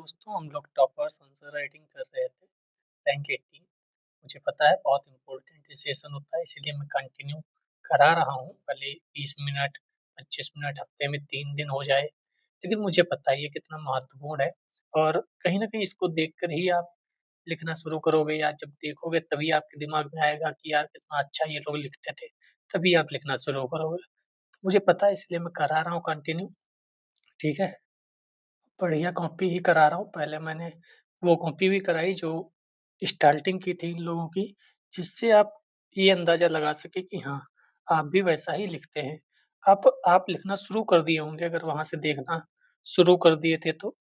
दोस्तों हम लोग टॉपर्स आंसर राइटिंग कर रहे थे रैंक 18। मुझे पता है बहुत इंपॉर्टेंट सेशन होता है, इसीलिए मैं कंटिन्यू करा रहा हूँ। भले 20 मिनट 25 मिनट हफ्ते में 3 दिन हो जाए, लेकिन मुझे पता है ये कितना महत्वपूर्ण है। और कहीं ना कहीं इसको देखकर ही आप लिखना शुरू करोगे, या जब देखोगे तभी आपके दिमाग में आएगा कि यार कितना अच्छा ये लोग लिखते थे, तभी आप लिखना शुरू करोगे। तो मुझे पता है, इसलिए मैं करा रहा हूँ कंटिन्यू। ठीक है, बढ़िया कॉपी ही करा रहा हूँ। पहले मैंने वो कॉपी भी कराई जो स्टार्टिंग की थी इन लोगों की, जिससे आप ये अंदाज़ा लगा सकें कि हाँ, आप भी वैसा ही लिखते हैं। आप लिखना शुरू कर दिए होंगे, अगर वहाँ से देखना शुरू कर दिए थे तो।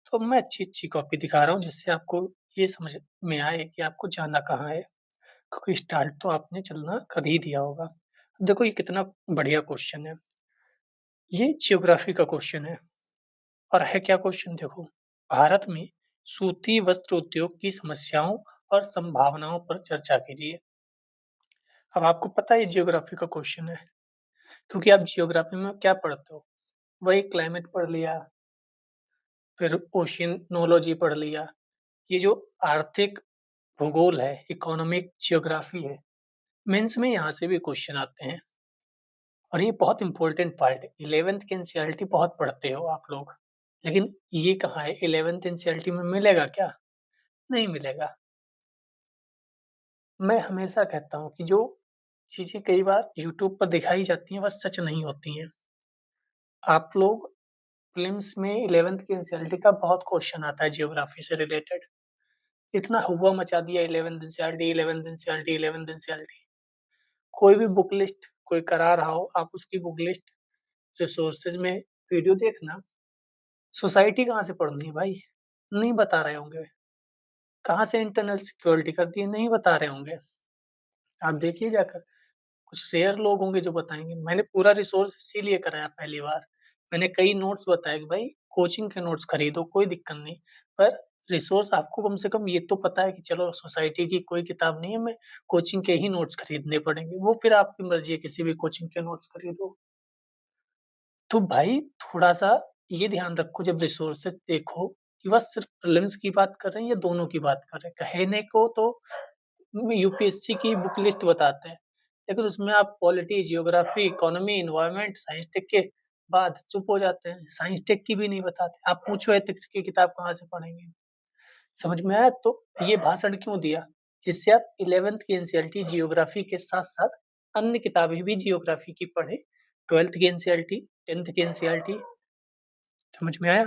तो अब मैं अच्छी-अच्छी कॉपी दिखा रहा हूँ, जिससे आपको ये समझ में आए कि आपको जाना कहाँ है, क्योंकि स्टार्ट तो आपने चलना कर ही दिया होगा। अब देखो ये कितना बढ़िया क्वेश्चन है। ये ज्योग्राफी का क्वेश्चन है। और है क्या क्वेश्चन देखो, भारत में सूती वस्त्र उद्योग की समस्याओं और संभावनाओं पर चर्चा कीजिए। अब आपको पता है ये जियोग्राफी का क्वेश्चन है, क्योंकि आप जियोग्राफी में क्या पढ़ते हो, वही क्लाइमेट पढ़ लिया, फिर ओशियनोलॉजी पढ़ लिया। ये जो आर्थिक भूगोल है, इकोनॉमिक जियोग्राफी है, मेंस में यहाँ से भी क्वेश्चन आते हैं। और ये बहुत इंपॉर्टेंट पार्ट है। 11th की एनसीईआरटी बहुत पढ़ते हो आप लोग, लेकिन ये कहाँ है, 11th एनसीईआरटी में मिलेगा क्या? नहीं मिलेगा। मैं हमेशा कहता हूँ कि जो चीज़ें कई बार यूट्यूब पर दिखाई जाती हैं, वह सच नहीं होती हैं। आप लोग प्रीलिम्स में 11th की एनसीईआरटी का बहुत क्वेश्चन आता है ज्योग्राफी से रिलेटेड। इतना हुआ मचा दिया 11th NCERT, 11th NCERT, 11th NCERT. कोई भी बुक लिस्ट कोई करा रहा हो, आप उसकी बुक लिस्ट रिसोर्सेज में वीडियो देखना। सोसाइटी कहाँ से पढ़नी है भाई? नहीं बता रहे होंगे। कहाँ से इंटरनल सिक्योरिटी करती है? नहीं बता रहे होंगे। आप देखिए जाकर। कुछ रेयर लोग होंगे जो बताएँगे। मैंने पूरा रिसोर्स इसीलिए कराया पहली बार। मैंने कई नोट्स बताए कि भाई कोचिंग के नोट्स खरीदो, कोई दिक्कत नहीं। पर रिसोर्स आपको कम से कम ये तो पता है कि चलो सोसाइटी की कोई किताब नहीं है, हमें कोचिंग के ही नोट्स खरीदने पड़ेंगे। वो फिर आपकी मर्ज़ी है, किसी भी कोचिंग के नोट्स खरीदो। तो भाई थोड़ा-सा ये ध्यान रखो जब रिसोर्सेज़ देखो कि बस सिर्फ़ प्रीलिम्स की बात कर रहे हैं या दोनों की बात कर रहे हैं। कहने को तो यूपीएससी की बुक लिस्ट बताते हैं, लेकिन उसमें आप polity, geography, economy, environment, science tech के बाद चुप हो जाते हैं। साइंस टेक की भी नहीं बताते। आप पूछो एथिक्स की किताब कहाँ से पढ़ेंगे? समझ में आया? तो ये भाषण क्यों दिया? जिससे आप 11th की एनसीईआरटी जियोग्राफी के साथ-साथ अन्य किताबें भी जियोग्राफी की पढ़ें। 12th की एनसीईआरटी, 10th की एनसीईआरटी, समझ में आया?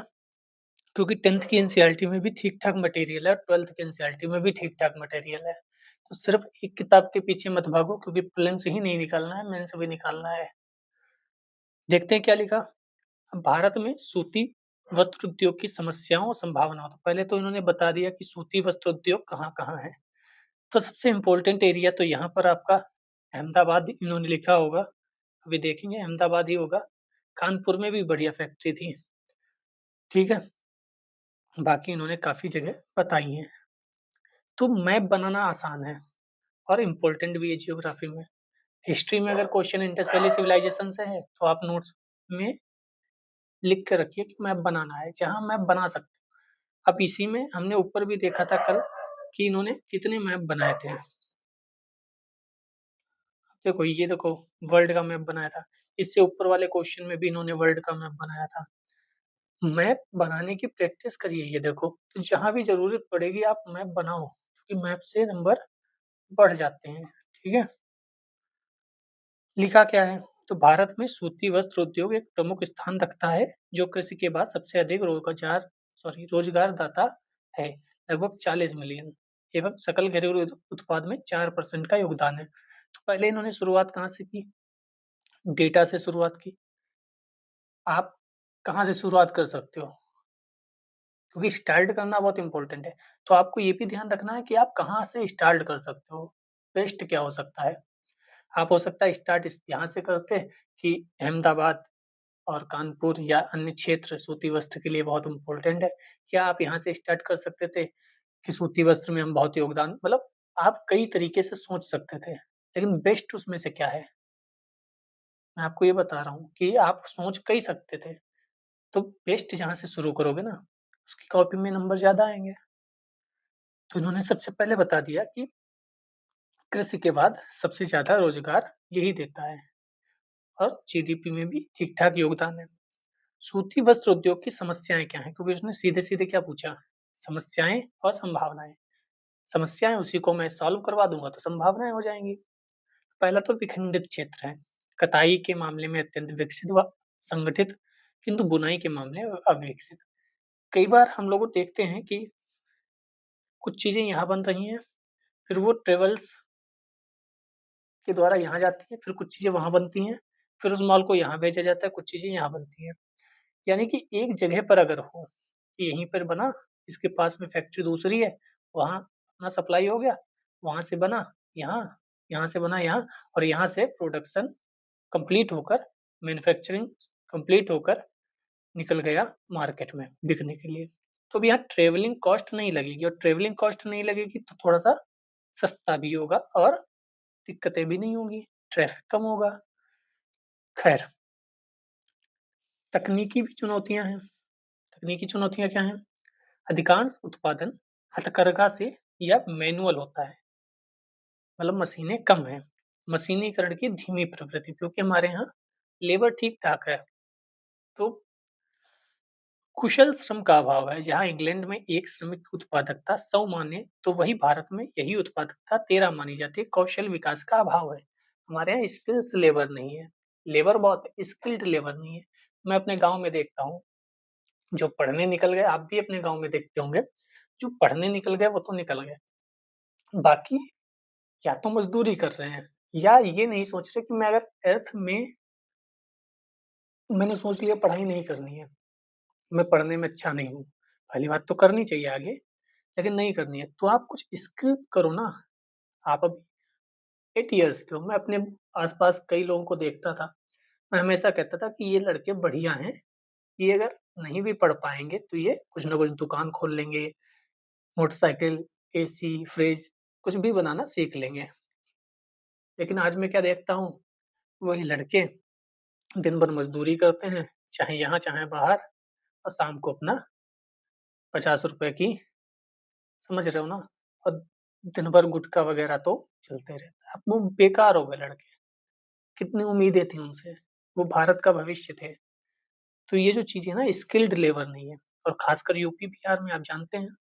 क्योंकि 10th की एनसीईआरटी में भी ठीक-ठाक मटेरियल है और 12th की एनसीईआरटी में भी ठीक-ठाक मटेरियल है। तो सिर्फ़ एक किताब के पीछे मत भागो, क्योंकि प्रीलिम्स ही नहीं निकालना है, मेंस भी निकालना है। देखते हैं क्या लिखा? भारत में सूती वस्त्र उद्योग की समस्याओं और संभावनाओं। तो पहले तो इन्होंने बता दिया कि सूती वस्त्र उद्योग कहाँ-कहाँ है। तो सबसे इम्पोर्टेंट एरिया तो यहाँ पर आपका अहमदाबाद इन्होंने लिखा होगा। अभी देखेंगे अहमदाबाद ही होगा। कानपुर में भी बढ़िया फैक्ट्री थी। ठीक है? बाकी इन्होंने काफ़ी जगह बताई हैं। तो मैप बनाना आसान है और इम्पोर्टेंट भी है जियोग्राफी में। हिस्ट्री में अगर क्वेश्चन इंडस वैली सिविलाइजेशन से है, तो आप नोट्स में लिख के रखिए कि मैप बनाना है, जहाँ मैप बना सकते हो। अब इसी में हमने ऊपर भी देखा था कल कि इन्होंने कितने मैप बनाए थे। देखो ये देखो, वर्ल्ड का मैप बनाया था। इससे ऊपर वाले क्वेश्चन में भी इन्होंने वर्ल्ड का मैप बनाया था। मैप बनाने की प्रैक्टिस करिए। ये देखो, तो जहाँ भी ज़रूरत पड़ेगी आप मैप बनाओ, क्योंकि मैप से नंबर बढ़ जाते हैं। ठीक है? लिखा क्या है? तो भारत में सूती वस्त्र उद्योग एक प्रमुख स्थान रखता है, जो कृषि के बाद सबसे अधिक रोजगारदाता है, लगभग 40 मिलियन, एवं सकल घरेलू उत्पाद में 4% का योगदान है। तो पहले इन्होंने शुरुआत कहाँ से की? डेटा से शुरुआत की। आप कहाँ से शुरुआत कर सकते हो? क्योंकि स्टार्ट करना बहुत इम्पोर्टेंट है। तो आपको ये भी ध्यान रखना है कि आप कहाँ से स्टार्ट कर सकते हो। बेस्ट क्या हो सकता है? आप हो सकता है स्टार्ट इस यहाँ से करते कि अहमदाबाद और कानपुर या अन्य क्षेत्र सूती वस्त्र के लिए बहुत इम्पोर्टेंट है। क्या आप यहाँ से स्टार्ट कर सकते थे कि सूती वस्त्र में हम बहुत योगदान, मतलब आप कई तरीके से सोच सकते थे, लेकिन बेस्ट उसमें से क्या है? मैं आपको ये बता रहा हूँ कि आप सोच कई सकते थे, तो बेस्ट जहाँ से शुरू करोगे ना, उसकी कॉपी में नंबर ज़्यादा आएँगे। तो इन्होंने सबसे पहले बता दिया कि कृषि के बाद सबसे ज़्यादा रोज़गार यही देता है और जीडीपी में भी ठीक-ठाक योगदान है। सूती वस्त्र उद्योग की समस्याएँ क्या हैं? क्योंकि उसने सीधे-सीधे क्या पूछा? समस्याएँ और संभावनाएँ। समस्याएँ उसी को मैं सॉल्व करवा दूँगा तो संभावनाएँ हो जाएँगी। पहला तो विखंडित क्षेत्र है। कताई के मामले में अत्यंत विकसित व संगठित, किंतु बुनाई के मामले में अविकसित। कई बार हम लोग देखते हैं कि कुछ चीज़ें यहाँ बन रही हैं, फिर वो ट्रेवल्स के द्वारा यहाँ जाती हैं, फिर कुछ चीज़ें वहाँ बनती हैं, फिर उस माल को यहाँ भेजा जाता है, कुछ चीज़ें यहाँ बनती हैं। यानी कि एक जगह पर अगर हो, कि यहीं पर बना, इसके पास में फैक्ट्री दूसरी है, वहाँ अपना सप्लाई हो गया, वहाँ से बना यहाँ, यहाँ से बना यहाँ और यहाँ से प्रोडक्शन कंप्लीट होकर मैन्युफैक्चरिंग कंप्लीट होकर निकल गया मार्केट में बिकने के लिए। तो अब यहाँ ट्रैवलिंग कॉस्ट नहीं लगेगी और ट्रैवलिंग कॉस्ट नहीं लगेगी तो थोड़ा-सा सस्ता भी होगा और दिक्कतें भी नहीं होंगी, ट्रैफिक कम होगा। खैर, तकनीकी भी चुनौतियाँ हैं। तकनीकी चुनौतियाँ क्या हैं? अधिकांश उत्पादन हथकरघा से या मैनुअल होता है, मतलब मशीनें कम हैं। मशीनीकरण की धीमी प्रवृत्ति क्योंकि हमारे यहाँ लेबर ठीक-ठाक है, तो कुशल श्रम का अभाव है। जहाँ इंग्लैंड में एक श्रमिक की उत्पादकता 100 माने, तो वहीं भारत में यही उत्पादकता 13 मानी जाती है। कौशल विकास का अभाव है। हमारे यहाँ स्किल्स लेबर नहीं है। लेबर बहुत है, स्किल्ड लेबर नहीं है। मैं अपने गाँव में देखता हूँ, जो पढ़ने निकल गए, आप भी अपने गाँव में देखते होंगे, जो पढ़ने निकल गए वो तो निकल गए। बाकी या तो मज़दूरी कर रहे हैं या ये नहीं सोच रहे कि मैं अगर अर्थ में मैंने सोच लिया पढ़ाई नहीं करनी है, मैं पढ़ने में अच्छा नहीं हूँ। पहली बात तो करनी चाहिए आगे, लेकिन नहीं करनी है, तो आप कुछ स्किल करो ना। आप अभी 8 इयर्स के हो, मैं अपने आस-पास कई लोगों को देखता था। मैं हमेशा कहता था कि ये लड़के बढ़िया हैं, ये अगर नहीं भी पढ़ पाएँगे तो ये कुछ ना कुछ दुकान खोल लेंगे, मोटरसाइकिल, एसी, फ्रिज कुछ भी बनाना सीख लेंगे। लेकिन आज मैं क्या देखता हूँ, वही लड़के दिन भर मज़दूरी करते हैं, चाहे यहाँ चाहे बाहर और शाम को अपना ₹50 की समझ रहे हो ना? और दिन भर गुटखा वगैरह तो चलते रहता है। अब वो बेकार हो गए लड़के, कितनी उम्मीदें थी उनसे, वो भारत का भविष्य थे। तो ये जो चीज़ है ना स्किल्ड लेबर नहीं है और ख़ासकर यूपी, बिहार में आप जानते हैं,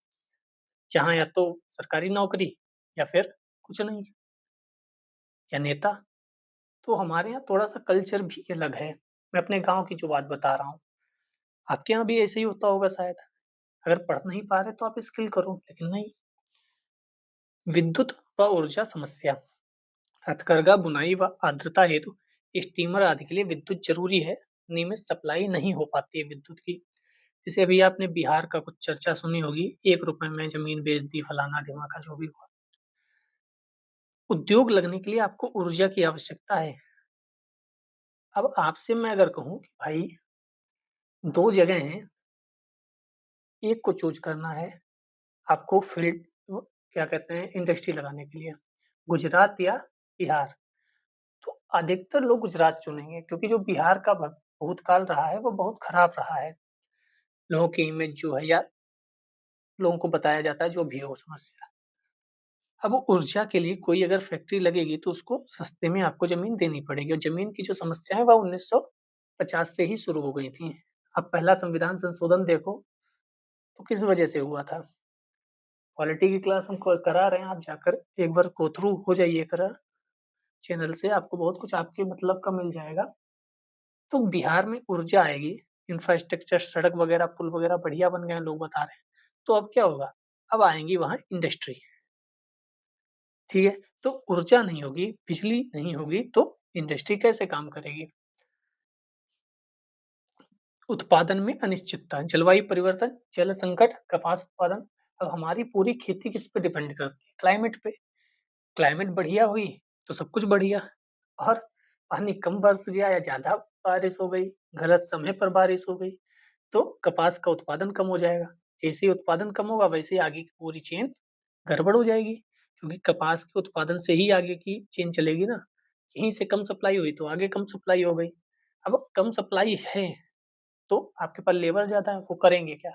जहाँ या तो सरकारी नौकरी या फिर कुछ नहीं या नेता। तो हमारे यहाँ थोड़ा-सा कल्चर भी अलग है। मैं अपने गाँव की जो बात बता रहा हूँ, आपके यहाँ भी ऐसे ही होता होगा शायद। अगर पढ़ नहीं पा रहे तो आप स्किल करो, लेकिन नहीं। विद्युत व ऊर्जा समस्या, हथकरघा, बुनाई व आर्द्रता हेतु स्टीमर आदि के लिए विद्युत ज़रूरी है। नियमित सप्लाई नहीं हो पाती है विद्युत की। जैसे अभी आपने बिहार का कुछ चर्चा सुनी होगी, ₹1 में ज़मीन बेच दी, फलाना-ढिमाका जो भी हुआ। उद्योग लगने के लिए आपको ऊर्जा की आवश्यकता है। अब आपसे मैं अगर कहूँ कि भाई 2 जगह हैं, एक को चूज़ करना है आपको फील्ड क्या कहते हैं इंडस्ट्री लगाने के लिए, गुजरात या बिहार। तो अधिकतर लोग गुजरात चुनेंगे क्योंकि जो बिहार का भूतकाल रहा है वो बहुत खराब रहा है। लोगों की इमेज जो है या लोगों को बताया जाता है जो भी हो समस्या। अब ऊर्जा के लिए कोई अगर फैक्ट्री लगेगी तो उसको सस्ते में आपको ज़मीन देनी पड़ेगी और ज़मीन की जो समस्या है वह 1950 से ही शुरू हो गई थी। अब पहला संविधान संशोधन देखो तो किस वजह से हुआ था। पॉलिटी की क्लास हम करा रहे हैं, आप जाकर एक बार गो थ्रू हो जाइए चैनल से आपको बहुत कुछ आपके मतलब का मिल जाएगा। तो बिहार में ऊर्जा आएगी, इंफ्रास्ट्रक्चर सड़क वगैरह, पुल वगैरह बढ़िया बन गए हैं, लोग बता रहे हैं। तो अब क्या होगा? अब आएँगी वहाँ इंडस्ट्री, ठीक है? तो ऊर्जा नहीं होगी, बिजली नहीं होगी, तो इंडस्ट्री कैसे काम करेगी? उत्पादन में अनिश्चितता, जलवायु परिवर्तन, जल संकट, कपास उत्पादन। अब हमारी पूरी खेती किस पे डिपेंड करती है? क्लाइमेट पे। क्लाइमेट बढ़िया हुई, तो सब कुछ बढ़िया और पानी कम बरस गया या ज़्यादा बारिश हो गई, गलत समय पर बारिश हो गई, तो कपास का उत्पादन कम हो जाएगा। जैसे ही उत्पादन कम होगा, वैसे ही आगे की पूरी चेन गड़बड़ हो जाएगी, क्योंकि कपास के उत्पादन से ही आगे की चेन चलेगी ना। यहीं से कम सप्लाई हुई, तो आगे कम सप्लाई हो गई। अब कम सप्लाई है, तो आपके पास लेबर ज़्यादा है, वो करेंगे क्या?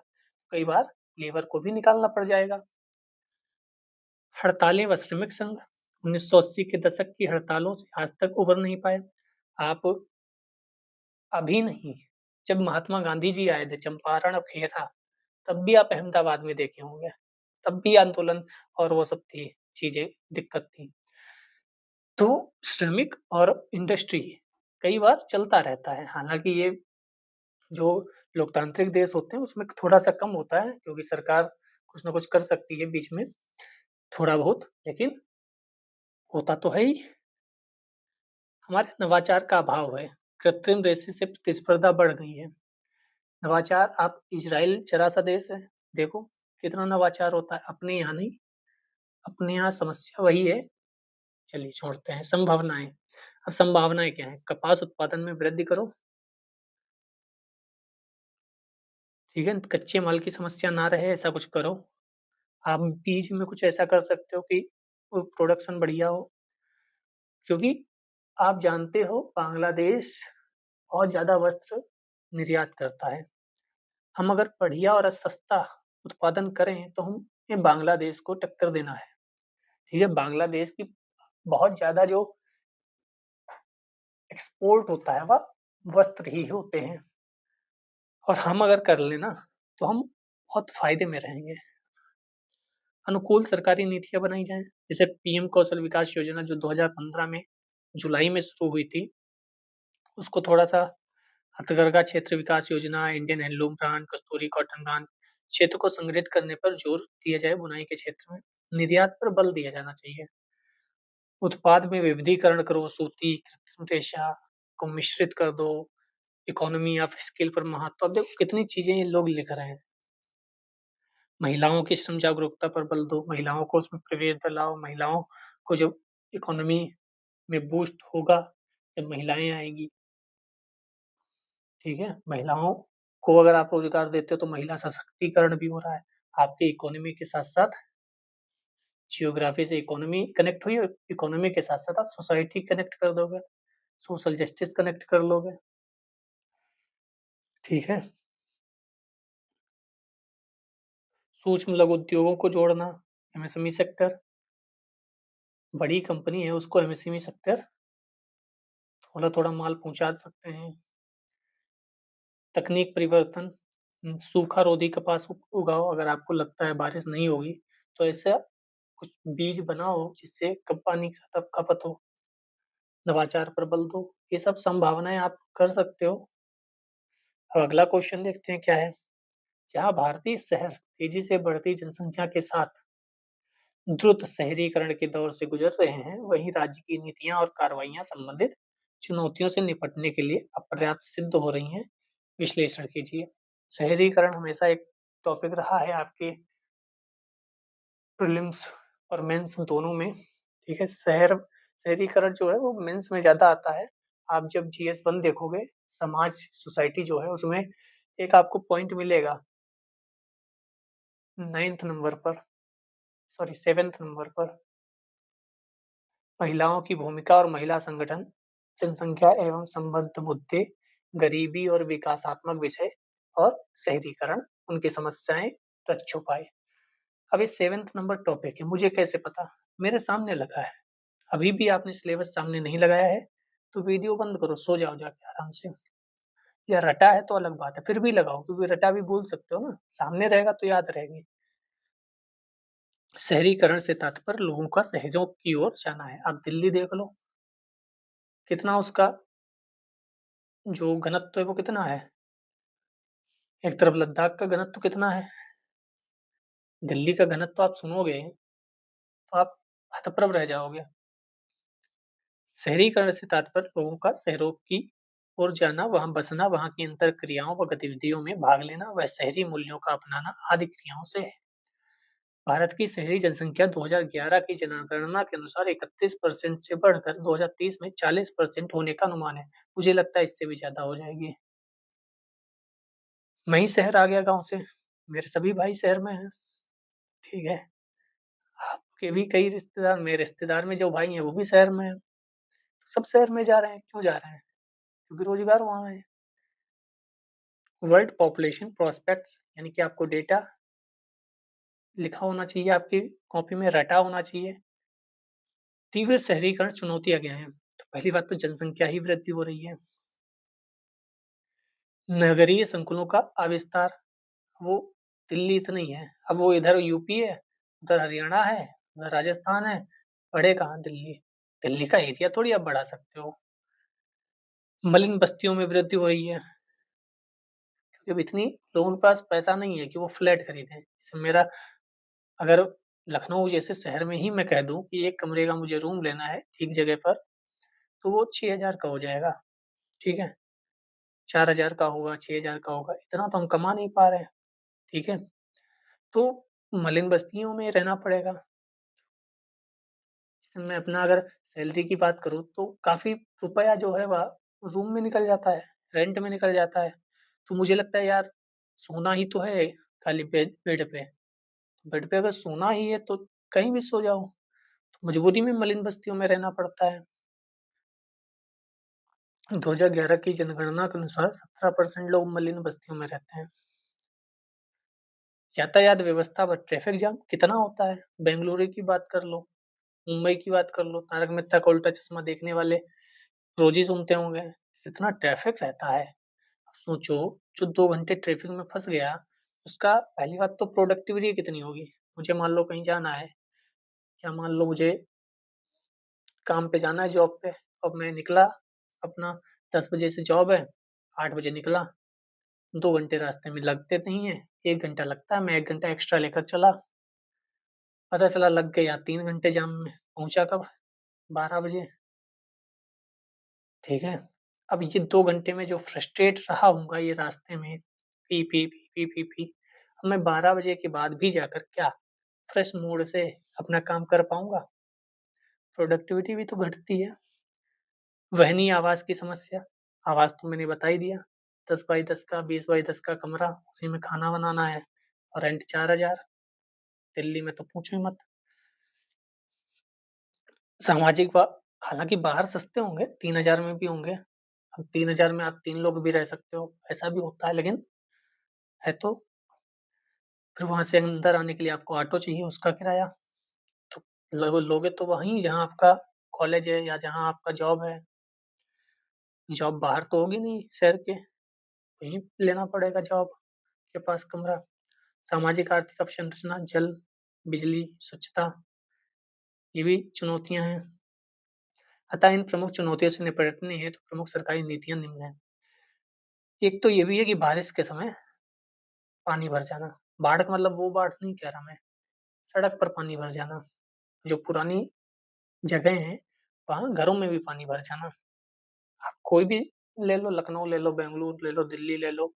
कई बार लेबर को भी निकालना पड़ जाएगा। हड़तालें व श्रमिक संघ 1980 के दशक की हड़तालों से आज तक उबर नहीं पाए। आप अभी नहीं, जब महात्मा गांधी जी आए थे चंपारण और खेड़ा, तब भी आप अहमदाबाद में देखे होंगे। तब भी आंदोलन और वो सब थी, चीजें दिक्कत थी। तो श्रमिक और इंडस्ट्री कई बार चलता रहता है। हालांकि ये जो लोकतांत्रिक देश होते हैं उसमें थोड़ा सा कम होता है, क्योंकि सरकार कुछ ना कुछ कर सकती है बीच में थोड़ा बहुत, लेकिन होता तो है ही। हमारे नवाचार का अभाव है। कृत्रिम रेशे से प्रतिस्पर्धा बढ़ गई है। नवाचार, आप इजराइल जरा सा देश है, देखो कितना नवाचार होता है। अपने यहाँ नहीं, अपने यहाँ समस्या वही है। चलिए छोड़ते हैं। संभावनाएं, अब संभावनाएं क्या है? कपास उत्पादन में वृद्धि करो, ठीक है, कच्चे माल की समस्या ना रहे, ऐसा कुछ करो। आप बीज में कुछ ऐसा कर सकते हो कि वो प्रोडक्शन बढ़िया हो, क्योंकि आप जानते हो बांग्लादेश बहुत ज्यादा वस्त्र निर्यात करता है। हम अगर बढ़िया और सस्ता उत्पादन करें तो हम ये बांग्लादेश को टक्कर देना है। ठीक है, बांग्लादेश की बहुत ज्यादा जो एक्सपोर्ट होता है वह वस्त्र ही होते हैं, और हम अगर कर लेना तो हम बहुत फायदे में रहेंगे। अनुकूल सरकारी नीतियां बनाई जाएं, जैसे पीएम कौशल विकास योजना जो 2015 में जुलाई में शुरू हुई थी, उसको थोड़ा सा हथकरघा क्षेत्र विकास योजना, इंडियन हैंडलूम ब्रांड, कस्तूरी कॉटन ब्रांड क्षेत्र को संगठित करने पर जोर दिया जाए। बुनाई के क्षेत्र में निर्यात पर बल दिया जाना चाहिए। उत्पाद में विविधीकरण करो, सूती, कृत्रिम रेशा को मिश्रित कर दो। इकोनॉमी ऑफ स्किल पर महत्व, अब देखो कितनी चीजें ये लोग लिख रहे हैं। महिलाओं की श्रम जागरूकता पर बल दो, महिलाओं को उसमें प्रवेश दिलाओ। महिलाओं को जब इकोनॉमी में बूस्ट होगा, जब महिलाएं आएंगी, ठीक है, महिलाओं को अगर आप रोजगार देते हो तो महिला सशक्तिकरण भी हो रहा है। आपके इकोनॉमी के साथ साथ जियोग्राफी से इकोनॉमी कनेक्ट हुई, और इकोनॉमी के साथ साथ आप सोसाइटी कनेक्ट कर दोगे, सोशल जस्टिस कनेक्ट कर लोगे, ठीक है। सूक्ष्म लघु उद्योगों को जोड़ना, एमएसएमई सेक्टर, बड़ी कंपनी है उसको एमएसएमई सेक्टर थोड़ा थोड़ा माल पहुंचा सकते हैं। तकनीक परिवर्तन, सूखा रोधी कपास उगाओ। अगर आपको लगता है बारिश नहीं होगी तो ऐसा कुछ बीज बनाओ जिससे कम पानी का तब खपत हो। नवाचार पर बल दो। ये सब संभावनाएं आप कर सकते हो। अब अगला क्वेश्चन देखते हैं क्या है। जहाँ भारतीय शहर तेजी से बढ़ती जनसंख्या के साथ द्रुत शहरीकरण के दौर से गुजर रहे हैं, वहीं राज्य की नीतियां और कार्रवाइयां संबंधित चुनौतियों से निपटने के लिए अपर्याप्त सिद्ध हो रही हैं। विश्लेषण कीजिए। शहरीकरण हमेशा एक टॉपिक रहा है आपके प्रीलिम्स और मेंस दोनों में, ठीक है। शहरीकरण जो है वो मेंस में ज्यादा आता है। आप जब GS1 देखोगे, समाज सोसाइटी जो है, उसमें एक आपको पॉइंट मिलेगा 9th नंबर पर, सॉरी 7th नंबर पर, महिलाओं की भूमिका और महिला संगठन, जनसंख्या एवं संबद्ध मुद्दे, गरीबी और विकासात्मक विषय, और शहरीकरण, उनकी समस्याएं, तथ्य उपाय। अब ये 7th नंबर टॉपिक है, मुझे कैसे पता? मेरे सामने लगा है। अभी भी आपने सिलेबस सामने नहीं लगाया है तो वीडियो बंद करो, सो जाओ जाके आराम से। या रटा है तो अलग बात है, फिर भी लगाओ, क्योंकि रटा भी भूल सकते हो ना, सामने रहेगा तो याद रहेगी। शहरीकरण से तात्पर्य लोगों का शहरों की ओर जाना है। आप दिल्ली देख लो, कितना उसका जो घनत्व है वो कितना है। एक तरफ लद्दाख का घनत्व कितना है, दिल्ली का घनत्व आप सुनोगे तो आप हतप्रभ रह जाओगे। शहरीकरण से तात्पर्य लोगों का शहरों की ओर जाना, वहां बसना, वहां की अंतर क्रियाओं व गतिविधियों में भाग लेना, व शहरी मूल्यों का अपनाना आदि क्रियाओं से है। भारत की शहरी जनसंख्या 2011 की जनगणना के अनुसार 31% से बढ़कर 2030 में 40% होने का अनुमान है। मुझे लगता है इससे भी ज्यादा हो जाएगी। मैं ही शहर आ गया गांव से, मेरे सभी भाई शहर में हैं, ठीक है। आपके भी कई रिश्तेदार, मेरे रिश्तेदार में जो भाई हैं वो भी शहर में हैं। सब शहर में जा रहे हैं, क्यों जा रहे हैं? क्योंकि रोजगार वहाँ है। वर्ल्ड पॉपुलेशन प्रोस्पेक्ट्स यानी कि आपको डेटा लिखा होना चाहिए, आपकी कॉपी में रटा होना चाहिए। तीव्र शहरीकरण चुनौतियाँ क्या हैं? तो पहली बात तो जनसंख्या ही वृद्धि हो रही है। नगरीय संकुलों का अविस्तार, वो दिल्ली इतनी है, अब वो इधर यूपी है, उधर हरियाणा है, उधर राजस्थान है, बढ़े कहाँ दिल्ली? दिल्ली का एरिया थोड़ी आप बढ़ा सकते हो। मलिन बस्तियों में वृद्धि हो रही है, क्योंकि अब इतनी लोगों के पास पैसा नहीं है कि वो फ्लैट खरीदें। जैसे मेरा अगर लखनऊ जैसे शहर में ही मैं कह दूँ कि 1 कमरे का मुझे रूम लेना है ठीक जगह पर, तो वो 6,000 का हो जाएगा, ठीक है? 4,000 का होगा, 6,000 का होगा, इतना तो हम कमा नहीं पा रहे हैं, ठीक है? तो मलिन बस्तियों में रहना पड़ेगा। मैं अपना अगर सैलरी की बात करूँ तो काफ़ी रुपया जो है वह रूम में निकल जाता है, रेंट में निकल जाता है। तो मुझे लगता है यार सोना ही तो है खाली बेड बेड पे। बेड पे अगर सोना ही है तो कहीं भी सो जाओ। तो मजबूरी में मलिन बस्तियों में रहना पड़ता है। 2011 की जनगणना के अनुसार 17% लोग मलिन बस्तियों में रहते हैं। यातायात व्यवस्था व ट्रैफिक जाम कितना होता है? बेंगलुरु की बात कर लो, मुंबई की बात कर लो, तारक मेहता का उल्टा चश्मा देखने वाले रोज़ ही सुनते होंगे, इतना ट्रैफिक रहता है। सोचो, जो 2 घंटे ट्रैफिक में फँस गया, उसका पहली बात तो प्रोडक्टिविटी कितनी होगी? मुझे मान लो कहीं जाना है, या मान लो मुझे काम पे जाना है जॉब पे, अब मैं निकला अपना 10 बजे से जॉब है, 8 बजे निकला, 2 घंटे रास्ते में लगते नहीं हैं, 1 घंटा लगता है, मैं 1 घंटा एक्स्ट्रा लेकर चला, पता चला लग गया 3 घंटे जाम में, पहुँचा कब? 12 बजे, ठीक है? अब ये 2 घंटे में जो फ्रस्ट्रेट रहा होऊँगा ये रास्ते में, पी, अब मैं 12 बजे के बाद भी जाकर क्या फ्रेश मूड से अपना काम कर पाऊँगा? प्रोडक्टिविटी भी तो घटती है। वहनीय आवाज़ की समस्या, आवाज़ तो मैंने बता ही दिया, 10 बाई 10 का, 20 बाई 10 का कमरा, उसी में खाना बनाना है और रेंट 4,000, दिल्ली में तो पूछो ही मत। सामाजिक व हालाँकि बाहर सस्ते होंगे, 3,000 में भी होंगे। अब 3,000 में आप 3 लोग भी रह सकते हो, ऐसा भी होता है लेकिन है तो फिर वहाँ से अंदर आने के लिए आपको ऑटो चाहिए, उसका किराया, तो लोगे तो वहीं जहाँ आपका कॉलेज है या जहाँ आपका जॉब है। जॉब बाहर तो होगी नहीं शहर के, वहीं लेना पड़ेगा जॉब के पास कमरा। सामाजिक आर्थिक अवसंरचना, जल, बिजली, स्वच्छता, ये भी चुनौतियाँ हैं। अतः इन प्रमुख चुनौतियों से निपटने हेतु प्रमुख सरकारी नीतियाँ निम्न हैं। एक तो ये भी है कि बारिश के समय पानी भर जाना। बाढ़ का मतलब वो बाढ़ नहीं कह रहा मैं, सड़क पर पानी भर जाना। जो पुरानी जगह हैं, वहाँ घरों में भी पानी भर जाना। आप कोई भी ले लो, लखनऊ ले लो, बेंगलुरु ले लो, दिल्ली ले लो,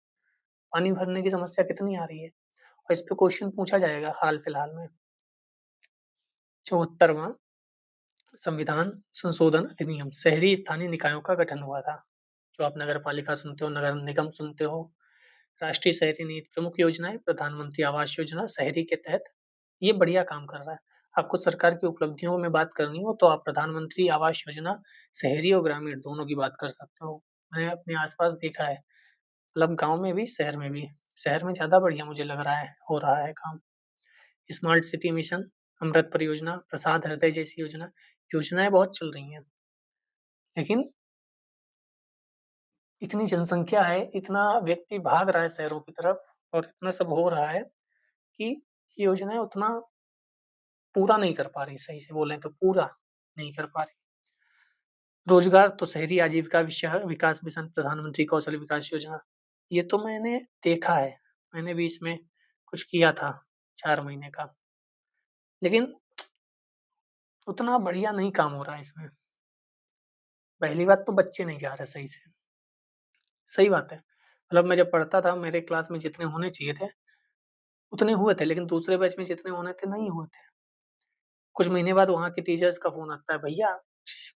पानी भरने की समस्या कितनी आ रही है और इस पे क्वेश्चन पूछा जाएगा हाल-फिलहाल में। 74वाँ संविधान संशोधन अधिनियम, शहरी स्थानीय निकायों का गठन हुआ था। जो आप नगर पालिका सुनते हो, नगर निगम सुनते हो, राष्ट्रीय शहरी नीति, प्रमुख योजनाएँ, प्रधानमंत्री आवास योजना शहरी के तहत ये बढ़िया काम कर रहा है। आपको सरकार की उपलब्धियों में बात करनी हो तो आप प्रधानमंत्री आवास योजना शहरी और ग्रामीण दोनों की बात कर सकते हो। मैंने अपने आस-पास देखा है, मतलब गाँव में भी, शहर में भी। शहर में ज़्यादा बढ़िया मुझे लग रहा है, हो रहा है काम। स्मार्ट सिटी मिशन, अमृत परियोजना, प्रसाद हृदय जैसी योजनाएँ बहुत चल रही हैं। लेकिन इतनी जनसंख्या है, इतना व्यक्ति भाग रहा है शहरों की तरफ और इतना सब हो रहा है कि योजनाएँ उतना पूरा नहीं कर पा रही, सही से बोलें तो पूरा नहीं कर पा रही। रोज़गार तो शहरी आजीविका विकास मिशन, प्रधानमंत्री कौशल विकास योजना, ये तो मैंने देखा है। मैंने भी इसमें कुछ किया था 4 महीने का। लेकिन उतना बढ़िया नहीं काम हो रहा है इसमें। पहली बात तो बच्चे नहीं जा रहे सही से, सही बात है। मतलब मैं जब पढ़ता था मेरे क्लास में जितने होने चाहिए थे, उतने हुए थे, लेकिन दूसरे बैच में जितने होने थे नहीं हुए थे। कुछ महीने बाद वहाँ के टीचर्स का फ़ोन आता है, भैया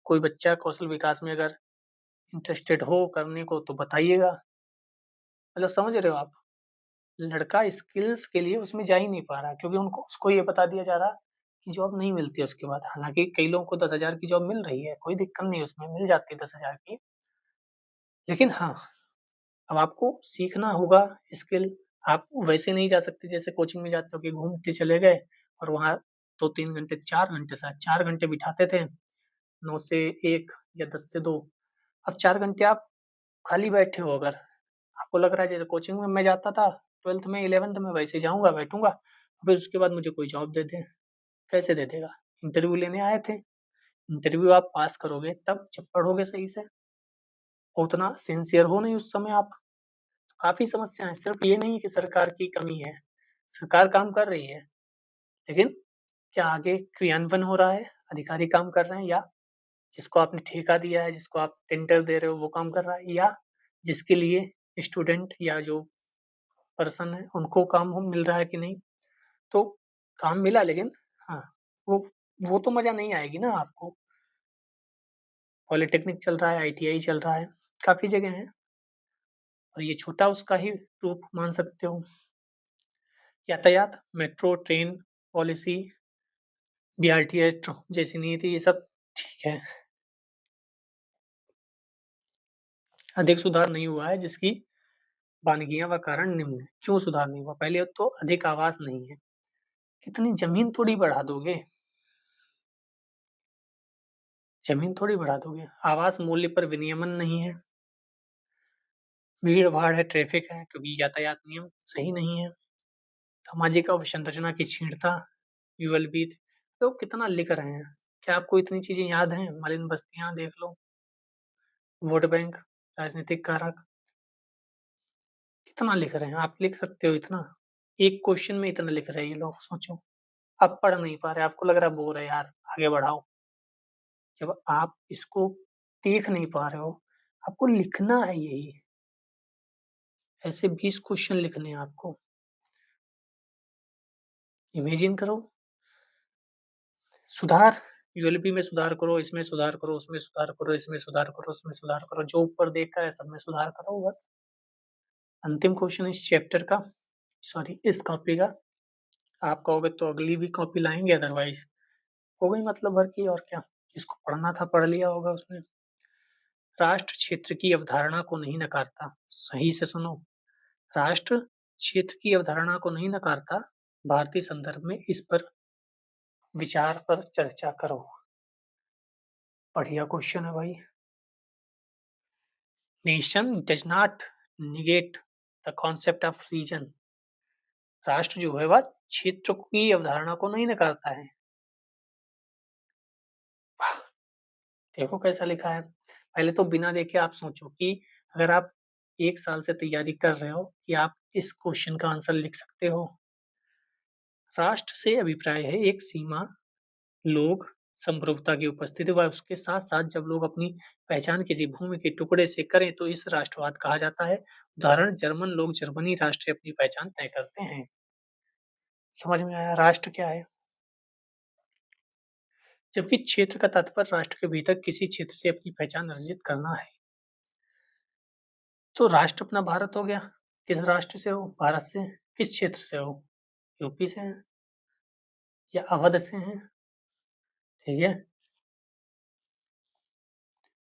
कोई बच्चा कौशल विकास में अगर इंटरेस्टेड हो करने को तो बताइएगा। मतलब समझ रहे हो आप? लड़का स्किल्स के लिए उसमें जा ही नहीं पा रहा क्योंकि उनको उसको ये बता दिया जा रहा कि जॉब नहीं मिलती है उसके बाद। हालाँकि कई लोगों को 10,000 की जॉब मिल रही है, कोई दिक्कत नहीं है उसमें, मिल जाती है 10,000 की। लेकिन हाँ, अब आपको सीखना होगा स्किल। आप वैसे नहीं जा सकते जैसे कोचिंग में जाते हो कि घूमते चले गए और वहाँ 2-3 घंटे, 4 घंटे, शायद 4 घंटे बिठाते थे, 9 से 1 या 10 से 2। अब 4 घंटे आप खाली बैठे हो अगर, आपको लग रहा है जैसे कोचिंग में मैं जाता था 12th में, 11th में, वैसे जाऊँगा, बैठूँगा, फिर उसके बाद मुझे कोई जॉब दे दे, कैसे दे देगा? इंटरव्यू लेने आए थे, इंटरव्यू आप पास करोगे तब जब पढ़ोगे सही से, उतना सिंसियर हो नहीं उस समय आप। काफ़ी समस्याएँ हैं, सिर्फ़ ये नहीं है कि सरकार की कमी है, सरकार काम कर रही है, लेकिन क्या आगे क्रियान्वयन हो रहा है? अधिकारी काम कर रहे हैं, या जिसको आपने ठेका दिया है, जिसको आप टेंडर दे रहे हो वो काम कर रहा है, या जिसके लिए स्टूडेंट या जो पर्सन है उनको काम हो मिल रहा है कि नहीं? तो काम मिला, लेकिन हाँ, वो वो तो मज़ा नहीं आएगी ना आपको। पॉलिटेक्निक चल रहा है, आईटीआई चल रहा है, काफ़ी जगह हैं, और ये छोटा उसका ही रूप मान सकते हो। यातायात, मेट्रो, ट्रेन, पॉलिसी, बीआरटीएस जैसी नीति, ये सब ठीक है। अधिक सुधार नहीं हुआ है, जिसकी वानगियाँ व कारण निम्न हैं। क्यों सुधार नहीं हुआ? पहले तो अधिक आवास नहीं है। कितनी ज़मीन थोड़ी बढ़ा दोगे? ज़मीन थोड़ी बढ़ा दोगे। आवास मूल्य पर विनियमन नहीं है। भीड़-भाड़ है, ट्रैफ़िक है, क्योंकि यातायात नियम सही नहीं है। सामाजिक अवसंरचना की क्षीणता, युगलपीत, तो कितना लिख रहे हैं। क्या आपको इतनी चीज़ें याद हैं? मलिन बस्तियाँ देख लो, वोट बैंक, राजनीतिक कारक, कितना लिख रहे हैं। आप लिख सकते हो इतना? एक क्वेश्चन में इतना लिख रहे हैं ये लोग, सोचो। आप पढ़ नहीं पा रहे, आपको लग रहा है बोर है यार, आगे बढ़ाओ। जब आप इसको देख नहीं पा रहे हो, आपको लिखना है यही। ऐसे 20 क्वेश्चन लिखने हैं आपको। इमेजिन करो, सुधार, यूएलबी में सुधार करो, इसमें सुधार करो, उसमें सुधार करो, इसमें सुधार करो, उसमें सुधार करो, जो ऊपर देखा है सब में सुधार करो बस। अंतिम क्वेश्चन इस चैप्टर का, सॉरी इस कॉपी का, आप कहोगे तो अगली भी कॉपी लाएँगे, अदरवाइज़ हो गई मतलब भर की, और क्या। जिसको पढ़ना था पढ़ लिया होगा उसने। राष्ट्र क्षेत्र की अवधारणा को नहीं नकारता। सही से सुनो, राष्ट्र क्षेत्र की अवधारणा को नहीं नकारता। भारतीय संदर्भ में इस पर विचार पर चर्चा करो। बढ़िया क्वेश्चन है भाई। Nation does not negate the concept of region. राष्ट्र जो है वह क्षेत्र की अवधारणा को नहीं नकारता है। देखो कैसा लिखा है। पहले तो बिना देखे आप सोचो कि अगर आप 1 साल से तैयारी कर रहे हो कि आप इस क्वेश्चन का आंसर लिख सकते हो। राष्ट्र से अभिप्राय है एक सीमा, लोग, संप्रभुता की उपस्थिति व उसके साथ-साथ जब लोग अपनी पहचान किसी भूमि के टुकड़े से करें तो इस राष्ट्रवाद कहा जाता है। उदाहरण, जर्मन लोग जर्मनी राष्ट्र से अपनी पहचान तय करते हैं। समझ में आया राष्ट्र क्या है? जबकि क्षेत्र का तात्पर्य राष्ट्र के भीतर किसी क्षेत्र से अपनी पहचान अर्जित करना है। तो राष्ट्र अपना भारत हो गया। किस राष्ट्र से हो? भारत से। किस क्षेत्र से हो? यूपी से हैं या अवध से हैं, ठीक है?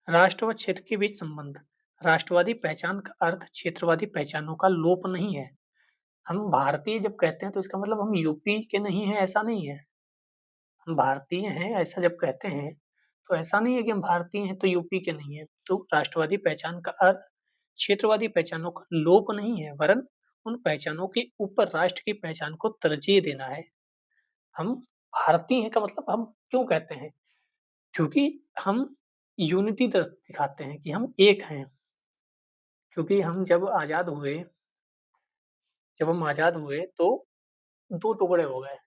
राष्ट्र व क्षेत्र के बीच संबंध। राष्ट्रवादी पहचान का अर्थ क्षेत्रवादी पहचानों का लोप नहीं है। हम भारतीय जब कहते हैं तो इसका मतलब हम यूपी के नहीं हैं, ऐसा नहीं है। हम भारतीय हैं ऐसा जब कहते हैं, तो ऐसा नहीं है कि हम भारतीय हैं तो यूपी के नहीं हैं। तो राष्ट्रवादी पहचान का अर्थ क्षेत्रवादी पहचानों का लोप नहीं है, वरन उन पहचानों के ऊपर राष्ट्र की पहचान को तरजीह देना है। हम भारतीय हैं का मतलब हम क्यों कहते हैं? क्योंकि हम यूनिटी दिखाते हैं कि हम एक हैं। क्योंकि हम जब हम आज़ाद हुए तो 2 टुकड़े हो गए।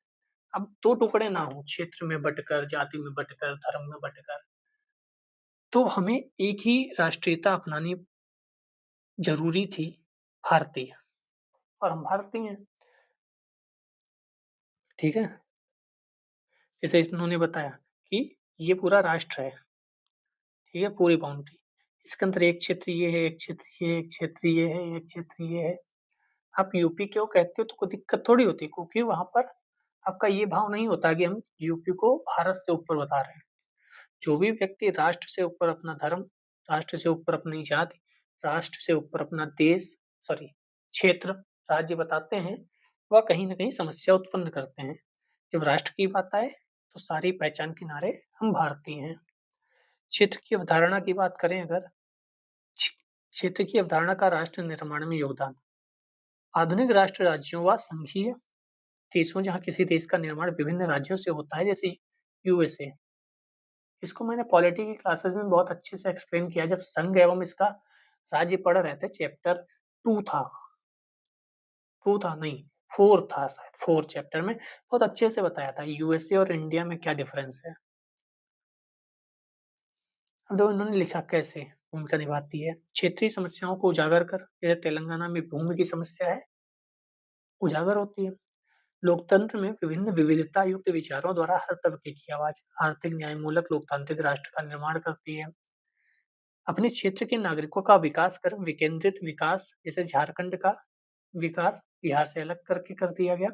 अब 2 टुकड़े ना हों, क्षेत्र में बँटकर, जाति में बँटकर, धर्म में बँटकर, तो हमें एक ही राष्ट्रीयता अपनानी ज़रूरी थी, भारतीय, और हम भारतीय हैं, ठीक है? जैसे इन्होंने बताया कि ये पूरा राष्ट्र है, ठीक है? पूरी बाउंड्री। इसके अंदर एक क्षेत्र ये है, एक क्षेत्र ये है, एक क्षेत्र ये है, एक क्षेत्र ये है। आप यूपी क्यों कहते हो तो कोई दिक्कत थोड़ी होती, क्योंकि वहाँ पर आपका ये भाव नहीं होता कि हम यूपी को भारत से ऊपर बता रहे हैं। जो भी व्यक्ति राष्ट्र से ऊपर अपना धर्म, राष्ट्र से ऊपर अपनी जाति, राष्ट्र से ऊपर अपना क्षेत्र, राज्य बताते हैं, वह कहीं न कहीं समस्या उत्पन्न करते हैं। जब राष्ट्र की बात आए, तो सारी पहचान किनारे हम भारतीय हैं। क्षेत्र की अवधारणा की बात करें अगर, क्ष क्षेत्र की अवधारणा का राष्ट्र निर्माण में योगदान। आधुनिक राष्ट्र राज्यों व संघीय देशों जहाँ किसी देश का निर्माण विभिन्न राज्यों से होता है, जैसे यूएसए। इसको मैंने पॉलिटी की क्लासेस में बहुत अच्छे से एक्सप्लेन किया जब संघ एवं इसका राज्य पढ़ रहे थे, चैप्टर 2 था। 2 था नहीं, 4 था शायद, 4 चैप्टर में बहुत अच्छे से बताया था यूएसए और इंडिया में क्या डिफरेंस है। अब देखो इन्होंने लिखा कैसे भूमिका निभाती है। क्षेत्रीय समस्याओं को उजागर कर, जैसे तेलंगाना में भूमि की समस्या है, उजागर होती है। लोकतंत्र में विभिन्न विविधता युक्त विचारों द्वारा हर तबके की आवाज आर्थिक न्यायमूलक लोकतांत्रिक राष्ट्र का निर्माण करती है। अपने क्षेत्र के नागरिकों का विकास कर विकेंद्रित विकास, जैसे झारखंड का विकास बिहार से अलग करके कर दिया गया।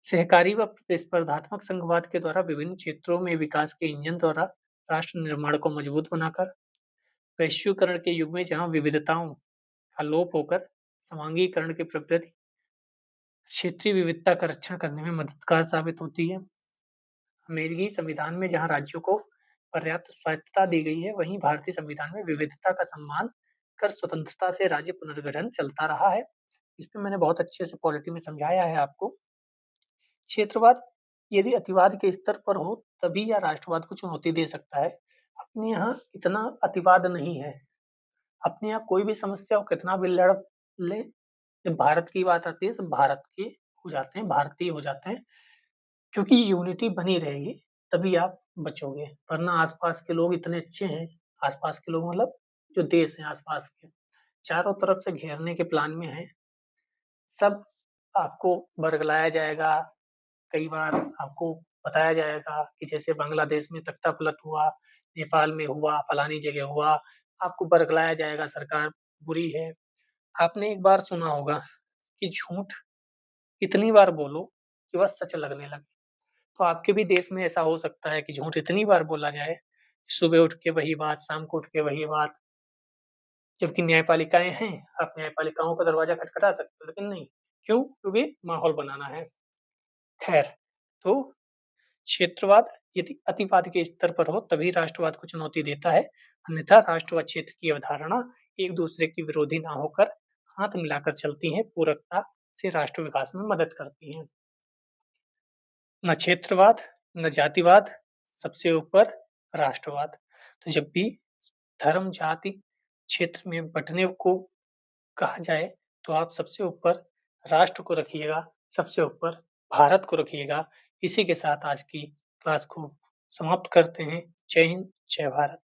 सहकारी व प्रतिस्पर्धात्मक संघवाद के द्वारा विभिन्न क्षेत्रों में विकास के इंजन द्वारा राष्ट्र निर्माण को मजबूत बनाकर, वैश्वीकरण के युग में जहां विविधताओं का लोप होकर समांगीकरण की प्रवृत्ति क्षेत्रीय विविधता का रक्षण करने में मददगार साबित होती है। अमेरिकी संविधान में जहां राज्यों को पर्याप्त स्वायत्तता दी गई है, वहीं भारतीय संविधान में विविधता का सम्मान कर स्वतंत्रता से राज्य पुनर्गठन चलता रहा है। इस पे मैंने बहुत अच्छे से पॉलिटी में समझाया है आपको। क्षेत्रवाद यदि अतिवाद के स्तर पर हो, तभी यह राष्ट्रवाद को चुनौती दे सकता है। अपने यहाँ इतना अतिवाद नहीं है। अपने यहाँ कोई भी समस्या हो, कितना भी लड़ ले, जब भारत की बात आती है, सब भारत के हो जाते हैं, भारतीय हो जाते हैं। क्योंकि यूनिटी बनी रहेगी, तभी आप बचोगे। वरना आस-पास के लोग इतने अच्छे हैं, आस-पास के लोग मतलब जो देश हैं आस-पास के, चारों तरफ से घेरने के प्लान में हैं। सब आपको बरगलाया जाएगा, कई बार आपको बताया जाएगा कि जैसे बांग्लादेश में तख्तापलट हुआ, नेपाल में हुआ, फलानी जगह हुआ, आपको बरगलाया जाएगा सरकार बुरी है। आपने एक बार सुना होगा कि झूठ इतनी बार बोलो कि वह सच लगने लगे। तो आपके भी देश में ऐसा हो सकता है कि झूठ इतनी बार बोला जाए, सुबह उठ के वही बात, शाम को उठ के वही बात, जबकि न्यायपालिकाएँ हैं, आप न्यायपालिकाओं का दरवाज़ा खटखटा सकते हो, लेकिन नहीं। क्यों? क्योंकि माहौल बनाना है। खैर, तो क्षेत्रवाद यदि अतिवाद के स्तर पर हो, तभी राष्ट्रवाद को चुनौती देता है, अन्यथा राष्ट्र व क्षेत्र की अवधारणा एक-दूसरे के विरोधी ना होकर हाथ मिलाकर चलती हैं, पूरकता से राष्ट्र विकास में मदद करती हैं। ना क्षेत्रवाद, ना जातिवाद, सबसे ऊपर राष्ट्रवाद। तो जब भी धर्म, जाति, क्षेत्र में बँटने को कहा जाए, तो आप सबसे ऊपर राष्ट्र को रखिएगा, सबसे ऊपर भारत को रखिएगा। इसी के साथ आज की क्लास को समाप्त करते हैं। जय हिंद, जय भारत।